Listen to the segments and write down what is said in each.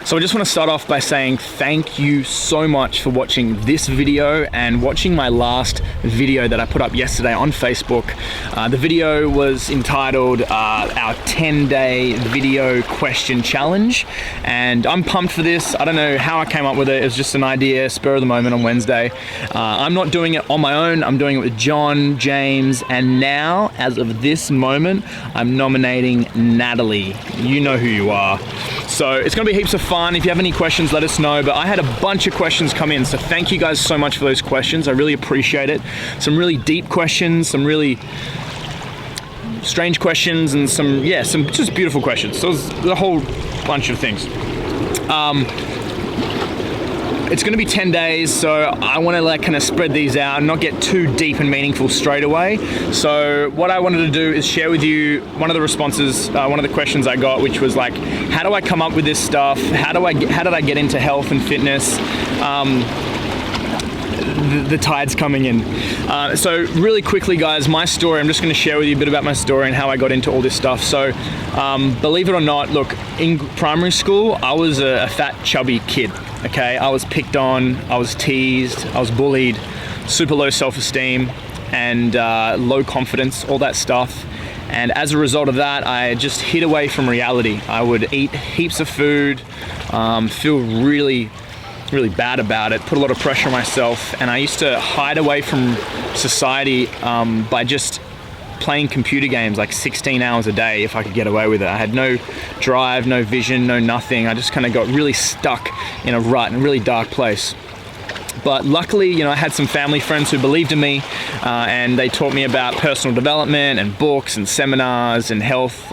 So I just want to start off by saying thank you so much for watching this video and watching my last video that I put up yesterday on Facebook. The video was entitled our 10-day video question challenge, and I'm pumped for this. I don't know how I came up with it. It was just an idea, spur of the moment on Wednesday. I'm not doing it on my own. I'm doing it with John, James, and now, as of this moment, I'm nominating Natalie. You know who you are. So it's going to be heaps of fun. If you have any questions, let us know. But I had a bunch of questions come in, so thank you guys so much for those questions. I really appreciate it. Some really deep questions, some really strange questions, and some just beautiful questions. So it was a whole bunch of things. It's going to be 10 days, so I want to kind of spread these out and not get too deep and meaningful straight away. So what I wanted to do is share with you one of the responses, one of the questions I got, which was like, how do I come up with this stuff? How did I get into health and fitness? The tide's coming in. So really quickly, guys, my story, I'm just going to share with you a bit about my story and how I got into all this stuff. So believe it or not, look, in primary school, I was a fat, chubby kid. Okay, I was picked on, I was teased, I was bullied, super low self-esteem and low confidence, all that stuff. And as a result of that, I just hid away from reality. I would eat heaps of food, feel really bad about it, put a lot of pressure on myself, and I used to hide away from society by just playing computer games like 16 hours a day if I could get away with it. I had no drive, no vision, no nothing. I just kind of got really stuck in a rut, in a really dark place. But luckily, I had some family friends who believed in me, and they taught me about personal development and books and seminars and health,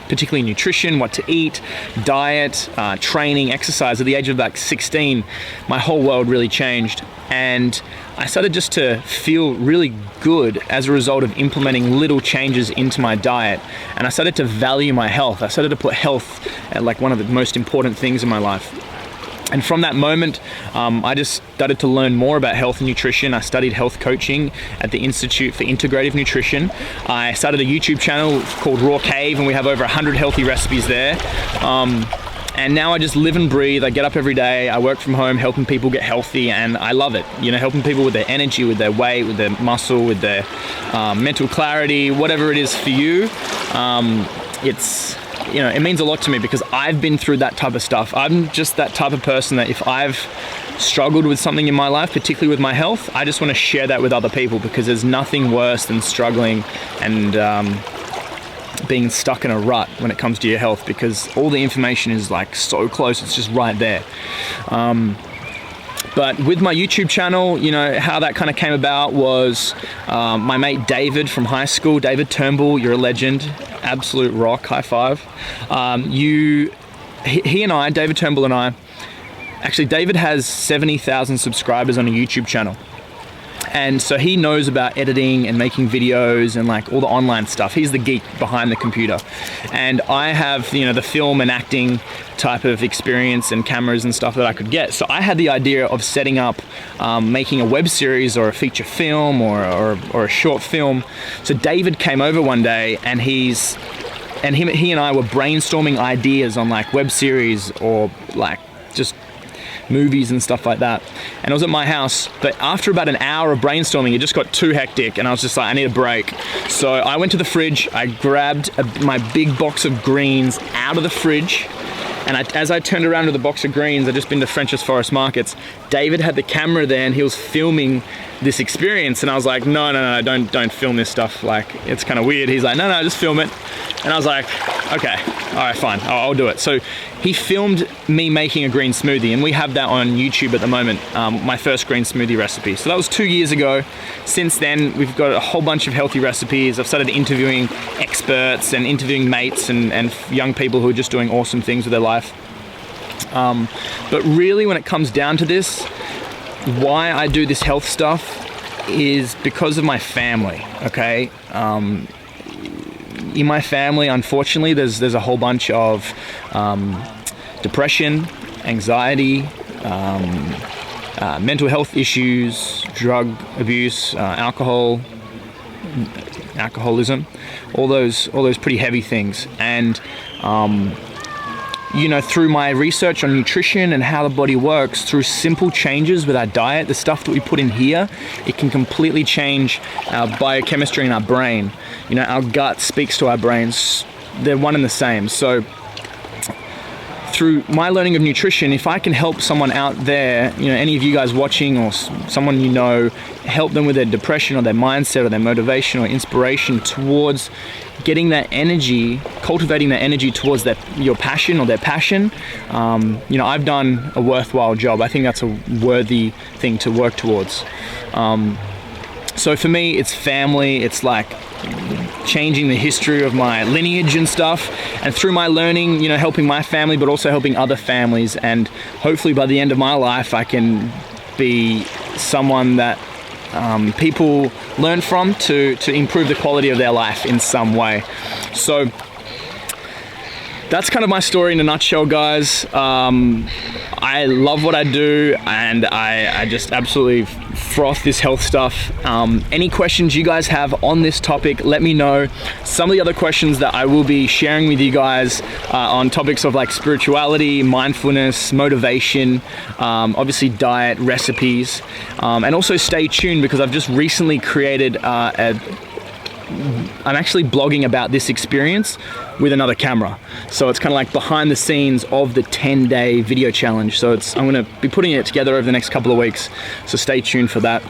particularly nutrition, what to eat, diet, training, exercise. At the age of like 16, my whole world really changed. And I started just to feel really good as a result of implementing little changes into my diet. And I started to value my health. I started to put health at like one of the most important things in my life. And from that moment, I just started to learn more about health and nutrition. I studied health coaching at the Institute for Integrative Nutrition. I started a YouTube channel called Raw Cave, and we have over 100 healthy recipes there. And now I just live and breathe. I get up every day, I work from home, helping people get healthy, and I love it. Helping people with their energy, with their weight, with their muscle, with their mental clarity, whatever it is for you. It means a lot to me because I've been through that type of stuff. I'm just that type of person that if I've struggled with something in my life, particularly with my health, I just want to share that with other people, because there's nothing worse than struggling and being stuck in a rut when it comes to your health, because all the information is like so close, it's just right there. But with my YouTube channel, how that kind of came about was my mate David from high school, David Turnbull, you're a legend, absolute rock, high five. He and I, David Turnbull and I, actually David has 70,000 subscribers on a YouTube channel. And so he knows about editing and making videos and like all the online stuff. He's the geek behind the computer. And I have, the film and acting type of experience and cameras and stuff that I could get. So I had the idea of setting up, making a web series or a feature film or a short film. So David came over one day, and he and I were brainstorming ideas on like web series or like just movies and stuff like that. And it was at my house, but after about an hour of brainstorming, it just got too hectic, and I was just like, I need a break. So I went to the fridge, I grabbed my big box of greens out of the fridge, and as I turned around with the box of greens, I'd just been to French's Forest Markets, David had the camera there and he was filming this experience, and I was like, no, don't film this stuff, like it's kind of weird. He's like, no, just film it. And I was like, okay, all right, fine, I'll do it. So he filmed me making a green smoothie, and we have that on YouTube at the moment, my first green smoothie recipe. So that was 2 years ago. Since then, we've got a whole bunch of healthy recipes. I've started interviewing experts and interviewing mates and young people who are just doing awesome things with their life. But really, when it comes down to this, why I do this health stuff is because of my family, okay? In my family, unfortunately, there's a whole bunch of depression, anxiety, mental health issues, drug abuse, alcoholism, all those pretty heavy things. And through my research on nutrition and how the body works, through simple changes with our diet, the stuff that we put in here, it can completely change our biochemistry in our brain. Our gut speaks to our brains. They're one and the same. So through my learning of nutrition, if I can help someone out there, any of you guys watching or someone help them with their depression or their mindset or their motivation or inspiration towards getting that energy, cultivating that energy towards your passion or their passion, I've done a worthwhile job. I think that's a worthy thing to work towards. So for me, it's family. It's like changing the history of my lineage and stuff, and through my learning, helping my family, but also helping other families, and hopefully by the end of my life I can be someone that people learn from to improve the quality of their life in some way. So that's kind of my story in a nutshell, guys. I love what I do, and I just absolutely froth this health stuff. Any questions you guys have on this topic, let me know. Some of the other questions that I will be sharing with you guys on topics of like spirituality, mindfulness, motivation, obviously diet, recipes, and also stay tuned because I've just recently created I'm actually blogging about this experience with another camera. So it's kind of like behind the scenes of the 10-day video challenge. So I'm gonna be putting it together over the next couple of weeks. So stay tuned for that.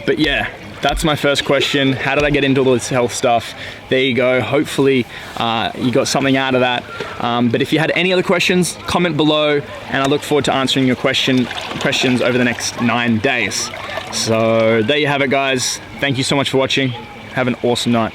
But yeah, that's my first question. How did I get into all this health stuff? There you go. Hopefully you got something out of that. But if you had any other questions, comment below, and I look forward to answering your questions over the next 9 days. So there you have it, guys. Thank you so much for watching. Have an awesome night.